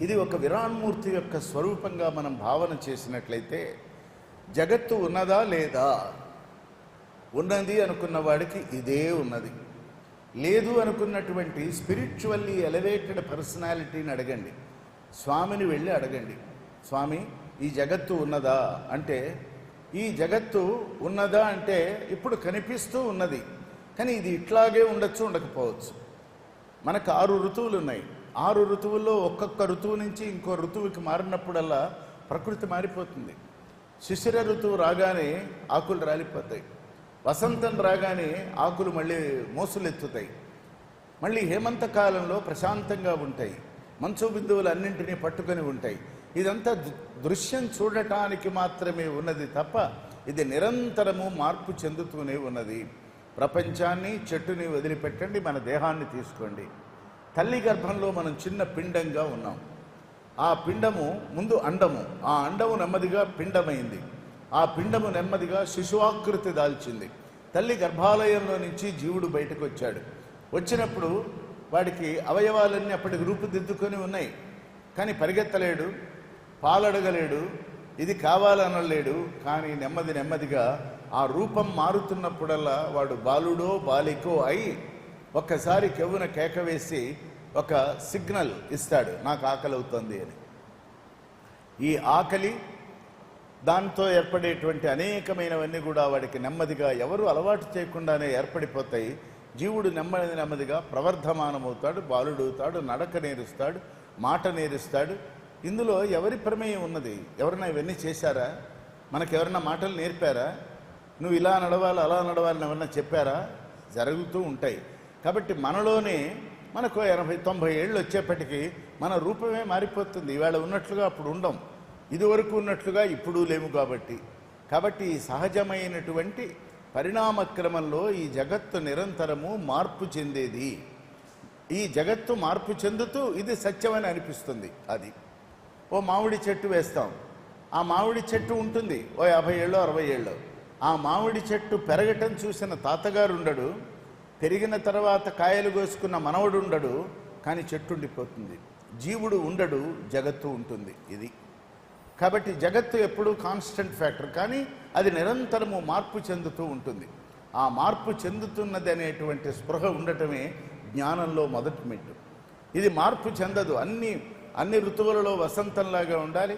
ఇది ఒక విరాన్మూర్తి యొక్క స్వరూపంగా మనం భావన చేసినట్లయితే జగత్తు ఉన్నదా లేదా? ఉన్నది అనుకున్న వాడికి ఇదే ఉన్నది. లేదు అనుకున్నటువంటి స్పిరిచువల్లీ ఎలివేటెడ్ పర్సనాలిటీని అడగండి, స్వామిని వెళ్ళి అడగండి, స్వామి ఈ జగత్తు ఉన్నదా అంటే, ఈ జగత్తు ఉన్నదా అంటే ఇప్పుడు కనిపిస్తూ ఉన్నది, కానీ ఇది ఇట్లాగే ఉండొచ్చు ఉండకపోవచ్చు. మనకు 6 ఋతువులు ఉన్నాయి. 6 ఋతువుల్లో ఒక్కొక్క ఋతువు నుంచి ఇంకో ఋతువుకి మారినప్పుడల్లా ప్రకృతి మారిపోతుంది. శిశిర ఋతువు రాగానే ఆకులు రాలిపోతాయి, వసంతం రాగానే ఆకులు మళ్ళీ మోసులెత్తుతాయి, మళ్ళీ హేమంత కాలంలో ప్రశాంతంగా ఉంటాయి, మంచు బిందువులు అన్నింటినీ పట్టుకొని ఉంటాయి. ఇదంతా దృశ్యం చూడటానికి మాత్రమే ఉన్నది తప్ప ఇది నిరంతరము మార్పు చెందుతూనే ఉన్నది. ప్రపంచాన్ని, చెట్టుని వదిలిపెట్టండి, మన దేహాన్ని తీసుకోండి. తల్లి గర్భంలో మనం చిన్న పిండంగా ఉన్నాం. ఆ పిండము ముందు అండము, ఆ అండము నెమ్మదిగా పిండమైంది, ఆ పిండము నెమ్మదిగా శిశువాకృతి దాల్చింది. తల్లి గర్భాలయంలో నుంచి జీవుడు బయటకు వచ్చాడు. వచ్చినప్పుడు వాడికి అవయవాలన్నీ అప్పటికి రూపుదిద్దుకొని ఉన్నాయి, కానీ పరిగెత్తలేడు, పాలడగలేడు, ఇది కావాలనలేడు. కానీ నెమ్మది నెమ్మదిగా ఆ రూపం మారుతున్నప్పుడల్లా వాడు బాలుడో బాలికో అయి ఒక్కసారి కెవ్వున కేక వేసి ఒక సిగ్నల్ ఇస్తాడు, నాకు ఆకలి అవుతుంది అని. ఈ ఆకలి, దాంతో ఏర్పడేటువంటి అనేకమైనవన్నీ కూడా వాడికి నెమ్మదిగా ఎవరు అలవాటు చేయకుండానే ఏర్పడిపోతాయి. జీవుడు నెమ్మది నెమ్మదిగా ప్రవర్ధమానమవుతాడు, బాలుడవుతాడు, నడక నేరుస్తాడు, మాట నేరుస్తాడు. ఇందులో ఎవరి ప్రమేయం ఉన్నది? ఎవరైనా ఇవన్నీ చేశారా? మనకెవరన్నా మాటలు నేర్పారా? నువ్వు ఇలా నడవాలి, అలా నడవాలని ఎవరన్నా చెప్పారా? జరుగుతూ ఉంటాయి. కాబట్టి మనలోనే మనకు 80-90 ఏళ్ళు వచ్చేప్పటికీ మన రూపమే మారిపోతుంది. ఇవాళ ఉన్నట్లుగా అప్పుడు ఉండం, ఇదివరకు ఉన్నట్లుగా ఇప్పుడు లేము. కాబట్టి ఈ సహజమైనటువంటి పరిణామక్రమంలో ఈ జగత్తు నిరంతరము మార్పు చెందేది. ఈ జగత్తు మార్పు చెందుతూ ఇది సత్యమని అనిపిస్తుంది. అది ఓ మామిడి చెట్టు వేస్తాం, ఆ మామిడి చెట్టు ఉంటుంది ఓ 50 ఏళ్ళో 60 ఏళ్ళో. ఆ మామిడి చెట్టు పెరగటం చూసిన తాతగారు ఉండడు, పెరిగిన తర్వాత కాయలు కోసుకున్న మనవడు ఉండడు, కానీ చెట్టు ఉండిపోతుంది. జీవుడు ఉండడు, జగత్తు ఉంటుంది. ఇది కాబట్టి జగత్తు ఎప్పుడూ కాన్స్టెంట్ ఫ్యాక్టర్, కానీ అది నిరంతరము మార్పు చెందుతూ ఉంటుంది. ఆ మార్పు చెందుతున్నది అనేటువంటి స్పృహ ఉండటమే జ్ఞానంలో మొదటి మెట్టు. ఇది మార్పు చెందదు. అన్ని ఋతువులలో వసంతంలాగా ఉండాలి,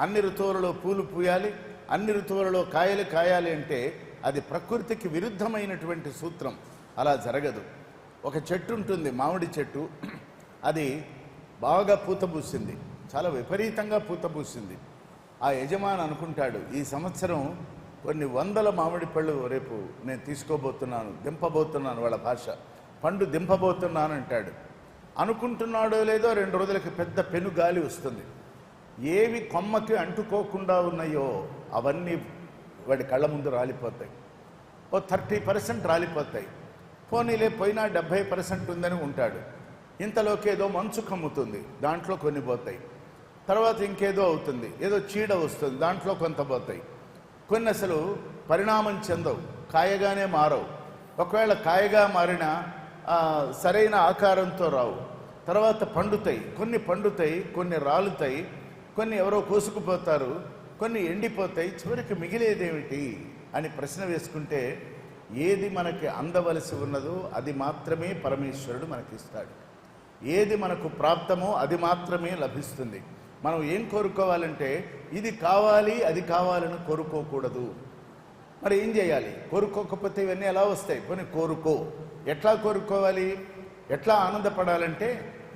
అన్ని ఋతువులలో పూలు పూయాలి, అన్ని ఋతువులలో కాయలు కాయాలి అంటే అది ప్రకృతికి విరుద్ధమైనటువంటి సూత్రం. అలా జరగదు. ఒక చెట్టు ఉంటుంది, మామిడి చెట్టు, అది బాగా పూత పూసింది, చాలా విపరీతంగా పూత పూసింది. ఆ యజమాని అనుకుంటాడు, ఈ సంవత్సరం కొన్ని 100 మామిడి పళ్ళు రేపు నేను తీసుకోబోతున్నాను, దింపబోతున్నాను, వాళ్ళ భాష, పండు దింపబోతున్నాను అంటాడు. అనుకుంటున్నాడో లేదో 2 రోజులకి పెద్ద పెను గాలి వస్తుంది. ఏవి కొమ్మకి అంటుకోకుండా ఉన్నాయో అవన్నీ వాడి కళ్ళ ముందు రాలిపోతాయి. ఓ 30% రాలిపోతాయి. పోనీలే పోయినా 70% ఉందని ఉంటాడు. ఇంతలోకి ఏదో మంచు కమ్ముతుంది, దాంట్లో కొన్ని పోతాయి. తర్వాత ఇంకేదో అవుతుంది, ఏదో చీడ వస్తుంది, దాంట్లో కొంత పోతాయి. కొన్ని అసలు పరిణామం చెందవు, కాయగానే మారవు. ఒకవేళ కాయగా మారినా సరైన ఆకారంతో రావు. తర్వాత పండుతాయి, కొన్ని పండుతాయి, కొన్ని రాలుతాయి, కొన్ని ఎవరో కోసుకుపోతారు, కొన్ని ఎండిపోతాయి. చివరికి మిగిలేదేమిటి అని ప్రశ్న వేసుకుంటే ఏది మనకి అందవలసి ఉన్నదో అది మాత్రమే పరమేశ్వరుడు మనకిస్తాడు. ఏది మనకు ప్రాప్తమో అది మాత్రమే లభిస్తుంది. మనం ఏం కోరుకోవాలంటే ఇది కావాలి అది కావాలని కోరుకోకూడదు. మరి ఏం చేయాలి? కోరుకోకపోతే ఇవన్నీ ఎలా వస్తాయి? కొన్ని కోరుకో. ఎట్లా కోరుకోవాలి? ఎట్లా ఆనందపడాలంటే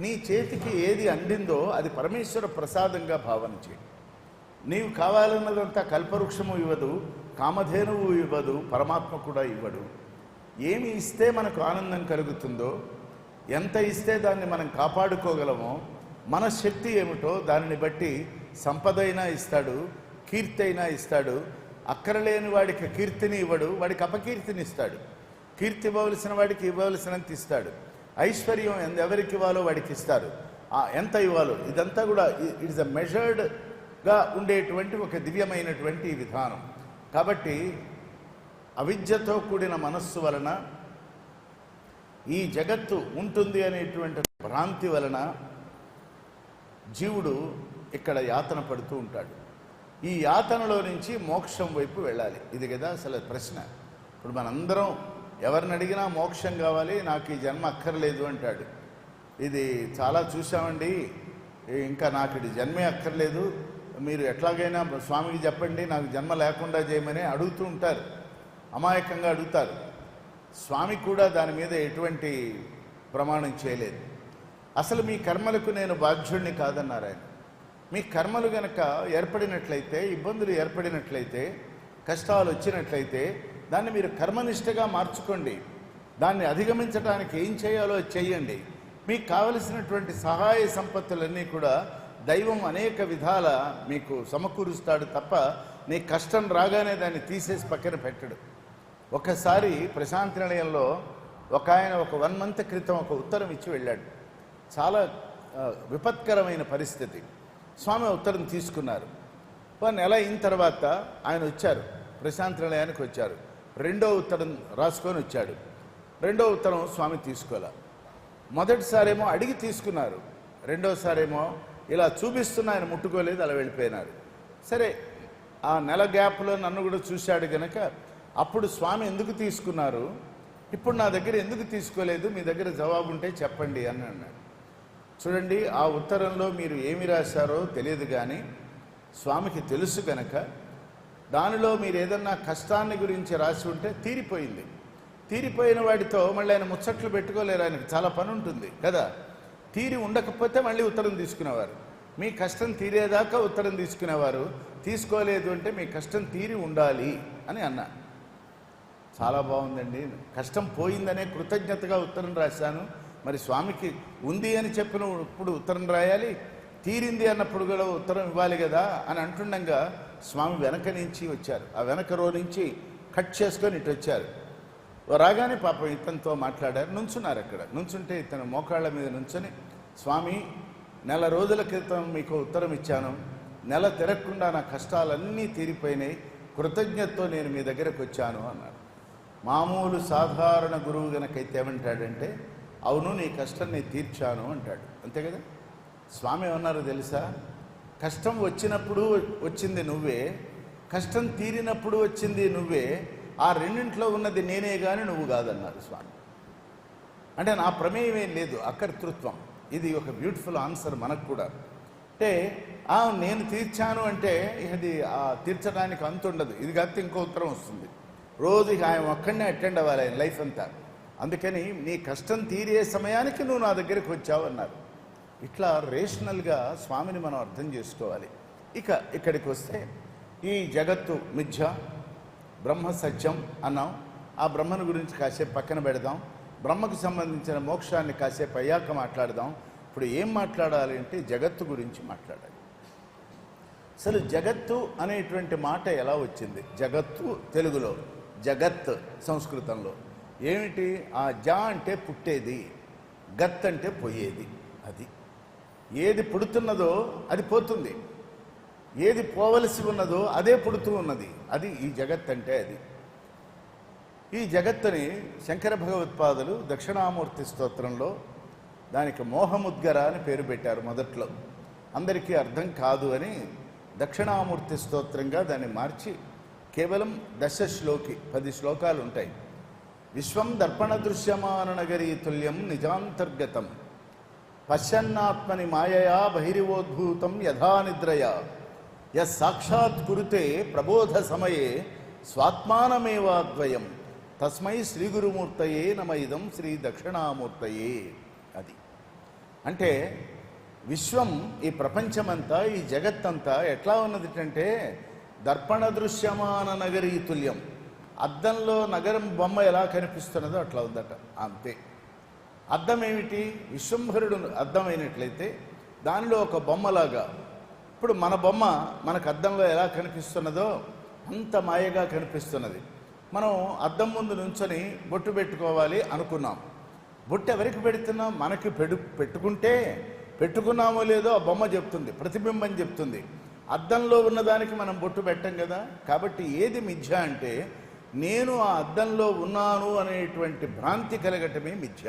నీ చేతికి ఏది అందిందో అది పరమేశ్వర ప్రసాదంగా భావన చేయి. నీవు కావాలన్నదంతా కల్పవృక్షము ఇవ్వదు, కామధేనువు ఇవ్వదు, పరమాత్మ కూడా ఇవ్వడు. ఏమి ఇస్తే మనకు ఆనందం కలుగుతుందో, ఎంత ఇస్తే దాన్ని మనం కాపాడుకోగలమో, మన శక్తి ఏమిటో దానిని బట్టి సంపద అయినా ఇస్తాడు, కీర్తి అయినా ఇస్తాడు. అక్కరలేని వాడికి కీర్తిని ఇవ్వడు, వాడికి అపకీర్తిని ఇస్తాడు. కీర్తి ఇవ్వవలసిన వాడికి ఇవ్వవలసినంత ఇస్తాడు. ఐశ్వర్యం ఎవరికి ఇవ్వాలో వాడికి ఇస్తారు. ఎంత ఇవ్వాలో ఇదంతా కూడా ఇట్స్ అ మెజర్డ్గా ఉండేటువంటి ఒక దివ్యమైనటువంటి విధానం. కాబట్టి అవిద్యతో కూడిన మనస్సు వలన ఈ జగత్తు ఉంటుంది అనేటువంటి భ్రాంతి వలన జీవుడు ఇక్కడ యాతన పడుతూ ఉంటాడు. ఈ యాతనలో నుంచి మోక్షం వైపు వెళ్ళాలి. ఇది కదా అసలు ప్రశ్న. ఇప్పుడు మనందరం ఎవరిని అడిగినా మోక్షం కావాలి, నాకు ఈ జన్మ అక్కర్లేదు అంటాడు. ఇది చాలా చూసామండి. ఇంకా నాకు ఇది జన్మే అక్కర్లేదు, మీరు ఎట్లాగైనా స్వామికి చెప్పండి నాకు జన్మ లేకుండా చేయమని అడుగుతూ ఉంటారు. అమాయకంగా అడుగుతారు. స్వామి కూడా దాని మీద ఎటువంటి ప్రమాణం చేయలేదు. అసలు మీ కర్మలకు నేను బాధ్యుడిని కాదన్నారు ఆయన. మీ కర్మలు గనక ఏర్పడినట్లయితే, ఇబ్బందులు ఏర్పడినట్లయితే, కష్టాలు వచ్చినట్లయితే దాన్ని మీరు కర్మనిష్టగా మార్చుకోండి. దాన్ని అధిగమించడానికి ఏం చేయాలో చెయ్యండి. మీకు కావలసినటువంటి సహాయ సంపత్తులన్నీ కూడా దైవం అనేక విధాల మీకు సమకూరుస్తాడు తప్ప నీ కష్టం రాగానే దాన్ని తీసేసి పక్కన పెట్టడు. ఒకసారి ప్రశాంతి నిలయంలో ఒక ఆయన ఒక 1 month క్రితం ఒక ఉత్తరం ఇచ్చి వెళ్ళాడు. చాలా విపత్కరమైన పరిస్థితి. స్వామి ఉత్తరం తీసుకున్నారు. 1 నెల అయిన తర్వాత ఆయన వచ్చారు, ప్రశాంతి నిలయానికి వచ్చారు. 2వ ఉత్తరం రాసుకొని వచ్చాడు. 2వ ఉత్తరం స్వామి తీసుకోలే. మొదటిసారేమో అడిగి తీసుకున్నారు, రెండోసారేమో ఇలా చూపిస్తున్న ఆయన ముట్టుకోలేదు, అలా వెళ్ళిపోయినారు. సరే, ఆ నెల గ్యాప్లో నన్ను కూడా చూశాడు గనక అప్పుడు స్వామి ఎందుకు తీసుకున్నారు, ఇప్పుడు నా దగ్గర ఎందుకు తీసుకోలేదు, మీ దగ్గర జవాబు ఉంటే చెప్పండి అని అన్నాడు. చూడండి, ఆ ఉత్తరంలో మీరు ఏమి రాశారో తెలియదు, కానీ స్వామికి తెలుసు గనక దానిలో మీరు ఏదన్నా కష్టాన్ని గురించి రాసి ఉంటే తీరిపోయింది. తీరిపోయిన వాడితో మళ్ళీ ఆయన ముచ్చట్లు పెట్టుకోలేరు, ఆయనకి చాలా పని ఉంటుంది కదా. తీరి ఉండకపోతే మళ్ళీ ఉత్తరం తీసుకునేవారు. మీ కష్టం తీరేదాకా ఉత్తరం తీసుకునేవారు. తీసుకోలేదు అంటే మీ కష్టం తీరి ఉండాలి అని అన్నా. చాలా బాగుందండి, కష్టం పోయిందనే కృతజ్ఞతగా ఉత్తరం రాశాను. మరి స్వామికి ఉంది అని చెప్పినప్పుడు ఉత్తరం రాయాలి, తీరింది అన్నప్పుడు కూడా ఉత్తరం ఇవ్వాలి కదా అని అంటుండగా స్వామి వెనక నుంచి వచ్చారు. ఆ వెనక రో నుంచి కట్ చేసుకొని ఇటు వచ్చారు. రాగానే పాపం ఇతనితో మాట్లాడారు. నుంచున్నారు. అక్కడ నుంచుంటే ఇతను మోకాళ్ళ మీద నుంచొని, స్వామి, 1 నెల రోజుల క్రితం మీకు ఉత్తరం ఇచ్చాను, నెల తిరగకుండా నా కష్టాలన్నీ తీరిపోయినాయి, కృతజ్ఞతతో నేను మీ దగ్గరకు వచ్చాను అన్నాడు. మామూలు సాధారణ గురువు గనకైతే ఏమంటాడంటే, అవును నీ కష్టం నేను తీర్చాను అంటాడు. అంతే కదా. స్వామి ఏమన్నారు తెలుసా, కష్టం వచ్చినప్పుడు వచ్చింది నువ్వే, కష్టం తీరినప్పుడు వచ్చింది నువ్వే, ఆ రెండింట్లో ఉన్నది నేనే కానీ నువ్వు కాదన్నారు స్వామి. అంటే నా ప్రమేయం ఏం లేదు, అకర్తృత్వం. ఇది ఒక బ్యూటిఫుల్ ఆన్సర్ మనకు కూడా. అంటే నేను తీర్చాను అంటే ఇది తీర్చడానికి అంత ఉండదు. ఇది కాకపోతే ఇంకో ఉత్తరం వస్తుంది. రోజు ఆయన ఒక్కడనే అటెండ్ అవ్వాలి ఆయన లైఫ్ అంతా. అందుకని నీ కష్టం తీరే సమయానికి నువ్వు నా దగ్గరికి వచ్చావు అన్నారు. ఇట్లా రేషనల్గా స్వామిని మనం అర్థం చేసుకోవాలి. ఇక్కడికి వస్తే ఈ జగత్తు మిథ్య, బ్రహ్మ సత్యం అన్నాం. ఆ బ్రహ్మను గురించి కాసేపు పక్కన పెడదాం. బ్రహ్మకు సంబంధించిన మోక్షాన్ని కాసేపు అయ్యాక మాట్లాడదాం. ఇప్పుడు ఏం మాట్లాడాలి అంటే జగత్తు గురించి మాట్లాడాలి. అసలు జగత్తు అనేటువంటి మాట ఎలా వచ్చింది? జగత్తు తెలుగులో, జగత్ సంస్కృతంలో ఏమిటి? ఆ జా అంటే పుట్టేది, గత్ అంటే పోయేది. అది ఏది పుడుతున్నదో అది పోతుంది, ఏది పోవలసి ఉన్నదో అదే పుడుతూ ఉన్నది. అది ఈ జగత్ అంటే. అది ఈ జగత్తుని శంకర భగవత్పాదులు దక్షిణామూర్తి స్తోత్రంలో దానికి మోహముద్గర అని పేరు పెట్టారు. మొదట్లో అందరికీ అర్థం కాదు అని దక్షిణామూర్తి స్తోత్రంగా దాన్ని మార్చి కేవలం 10 శ్లోకి 10 శ్లోకాలు ఉంటాయి. విశ్వం దర్పణ దృశ్యమాన నగరీ తుల్యం నిజాంతర్గతం పశ్యన్నాత్మని మాయయా బహిరివోద్భూతం యథా నిద్రయా యస్సాక్షాత్ కురుతే ప్రబోధ సమయే స్వాత్మానమేవాద్వయం తస్మై శ్రీ గురుమూర్తయే నమ ఇదం శ్రీ దక్షిణామూర్తయే. అది అంటే విశ్వం, ఈ ప్రపంచమంతా, ఈ జగత్తంతా ఎట్లా ఉన్నది అంటే దర్పణ దృశ్యమాన నగరీ తుల్యం. అద్దంలో నగరం బొమ్మ ఎలా కనిపిస్తున్నదో అట్లా ఉందట, అంతే. అద్దం ఏమిటి? విశ్వంభరుడు అద్దమైనట్లయితే దానిలో ఒక బొమ్మలాగా ఇప్పుడు మన బొమ్మ మనకు అద్దంలో ఎలా కనిపిస్తున్నదో అంత మాయగా కనిపిస్తున్నది. మనం అద్దం ముందు నుంచొని బొట్టు పెట్టుకోవాలి అనుకున్నాం. బొట్టు ఎవరికి పెడుతున్నాం? మనకి పెట్టుకుంటే పెట్టుకున్నామో లేదో ఆ బొమ్మ చెప్తుంది, ప్రతిబింబం చెప్తుంది. అద్దంలో ఉన్నదానికి మనం బొట్టు పెట్టం కదా. కాబట్టి ఏది మిథ్య అంటే నేను ఆ అద్దంలో ఉన్నాను అనేటువంటి భ్రాంతి కలగటమే మిథ్య.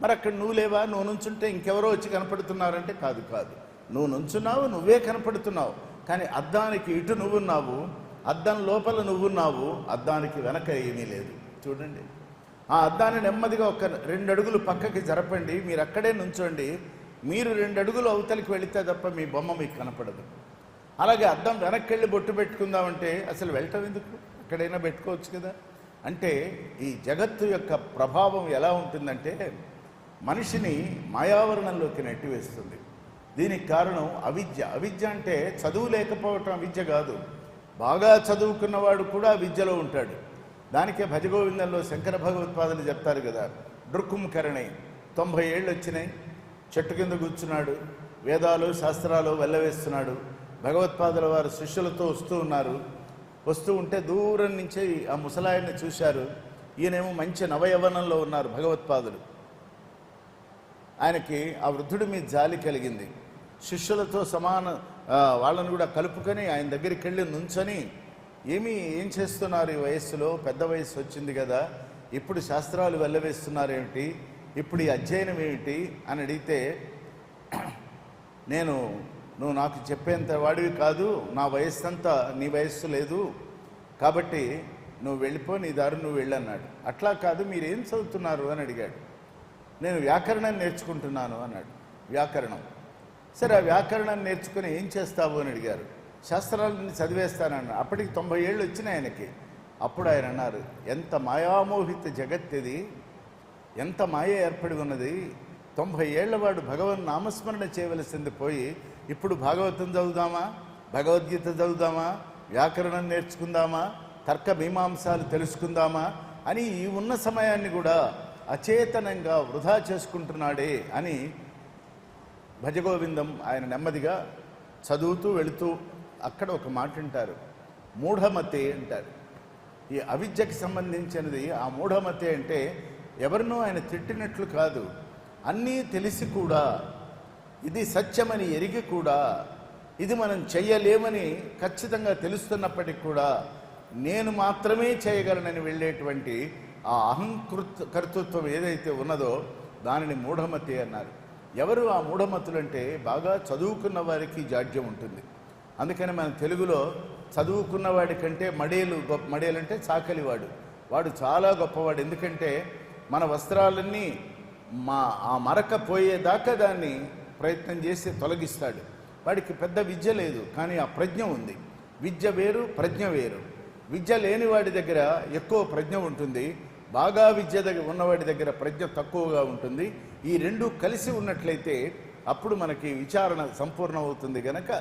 మరి అక్కడ నువ్వు లేవా? నువ్వు నుంచుంటే ఇంకెవరో వచ్చి కనపడుతున్నారంటే కాదు, నువ్వు నుంచున్నావు, నువ్వే కనపడుతున్నావు. కానీ అద్దానికి ఇటు నువ్వున్నావు, అద్దం లోపల నువ్వున్నావు, అద్దానికి వెనక ఏమీ లేదు. చూడండి, ఆ అద్దాన్ని నెమ్మదిగా ఒక 2 అడుగులు పక్కకి జరపండి, మీరు అక్కడే నుంచోండి. మీరు 2 అడుగులు అవతలికి వెళితే తప్ప మీ బొమ్మ మీకు కనపడదు. అలాగే అద్దం వెనక్కి వెళ్ళి బొట్టు పెట్టుకుందామంటే అసలు వెళ్ళటం ఎందుకు? ఎక్కడైనా పెట్టుకోవచ్చు కదా. అంటే ఈ జగత్తు యొక్క ప్రభావం ఎలా ఉంటుందంటే మనిషిని మాయావరణంలోకి నెట్టివేస్తుంది. దీనికి కారణం అవిద్య. అవిద్య అంటే చదువు లేకపోవటం అవిద్య కాదు, బాగా చదువుకున్నవాడు కూడా విద్యలో ఉంటాడు. దానికే భజగోవిందంలో శంకర భగవత్పాదులు చెప్తారు కదా, డ్రుక్కుంకరణి 90 ఏళ్ళు వచ్చినాయి, చెట్టు కింద కూర్చున్నాడు, వేదాలు శాస్త్రాలు వెళ్ళవేస్తున్నాడు. భగవత్పాదుల వారు శిష్యులతో వస్తూ ఉంటే దూరం నుంచి ఆ ముసలాయన్ని చూశారు. ఈయనేమో మంచి నవయవనంలో ఉన్నారు భగవత్పాదులు. ఆయనకి ఆ వృద్ధుడి మీద జాలి కలిగింది. శిష్యులతో వాళ్ళని కూడా కలుపుకొని ఆయన దగ్గరికి వెళ్ళి నుంచొని, ఏం చేస్తున్నారు ఈ వయస్సులో? పెద్ద వయస్సు వచ్చింది కదా, ఇప్పుడు శాస్త్రాలు వెళ్ళవేస్తున్నారేమిటి, ఇప్పుడు ఈ అధ్యయనం ఏమిటి అని అడిగితే, నువ్వు నాకు చెప్పేంత వాడివి కాదు, నా వయస్సు అంతా నీ వయస్సు లేదు, కాబట్టి నువ్వు వెళ్ళిపో, నీ దారి నువ్వు వెళ్ళన్నాడు. అట్లా కాదు, మీరేం చదువుతున్నారు అని అడిగాడు. నేను వ్యాకరణం నేర్చుకుంటున్నాను అన్నాడు. వ్యాకరణం. సరే, ఆ వ్యాకరణాన్ని నేర్చుకుని ఏం చేస్తావు అని అడిగారు. శాస్త్రాలని చదివేస్తానన్నాడు. అప్పటికి 90 ఏళ్ళు వచ్చినాయి ఆయనకి. అప్పుడు ఆయన అన్నారు, ఎంత మాయామోహిత జగత్ ఇది, ఎంత మాయ ఏర్పడి ఉన్నది. 90 ఏళ్లవాడు భగవన్ నామస్మరణ చేయవలసింది పోయి ఇప్పుడు భాగవతం చదువుదామా, భగవద్గీత చదువుదామా, వ్యాకరణం నేర్చుకుందామా, తర్క మీమాంసాలు తెలుసుకుందామా అని ఈ ఉన్న సమయాన్ని కూడా అచేతనంగా వృధా చేసుకుంటున్నాడే అని భజగోవిందం ఆయన నెమ్మదిగా చదువుతూ వెళుతూ అక్కడ ఒక మాట అంటారు, మూఢమతే అంటారు. ఈ అవిద్యకి సంబంధించినది ఆ మూఢమతే అంటే ఎవరినో ఆయన తిట్టినట్లు కాదు, అన్నీ తెలిసి కూడా, ఇది సత్యమని ఎరిగి కూడా, ఇది మనం చెయ్యలేమని ఖచ్చితంగా తెలుస్తున్నప్పటికీ కూడా నేను మాత్రమే చేయగలనని వెళ్ళేటువంటి ఆ కర్తృత్వం ఏదైతే ఉన్నదో దానిని మూఢమతి అన్నారు. ఎవరు ఆ మూఢమతులు అంటే బాగా చదువుకున్న వారికి జాడ్యం ఉంటుంది. అందుకని మన తెలుగులో చదువుకున్నవాడి కంటే మడేలు అంటే చాకలివాడు, వాడు చాలా గొప్పవాడు. ఎందుకంటే మన వస్త్రాలన్నీ ఆ మరక పోయేదాకా దాన్ని ప్రయత్నం చేసి తొలగిస్తాడు. వాడికి పెద్ద విద్య లేదు, కానీ ఆ ప్రజ్ఞ ఉంది. విద్య వేరు, ప్రజ్ఞ వేరు. విద్య లేని వాడి దగ్గర ఎక్కువ ప్రజ్ఞ ఉంటుంది, బాగా విద్య ఉన్నవాడి దగ్గర ప్రజ్ఞ తక్కువగా ఉంటుంది. ఈ రెండు కలిసి ఉన్నట్లయితే అప్పుడు మనకి విచారణ సంపూర్ణమవుతుంది. గనక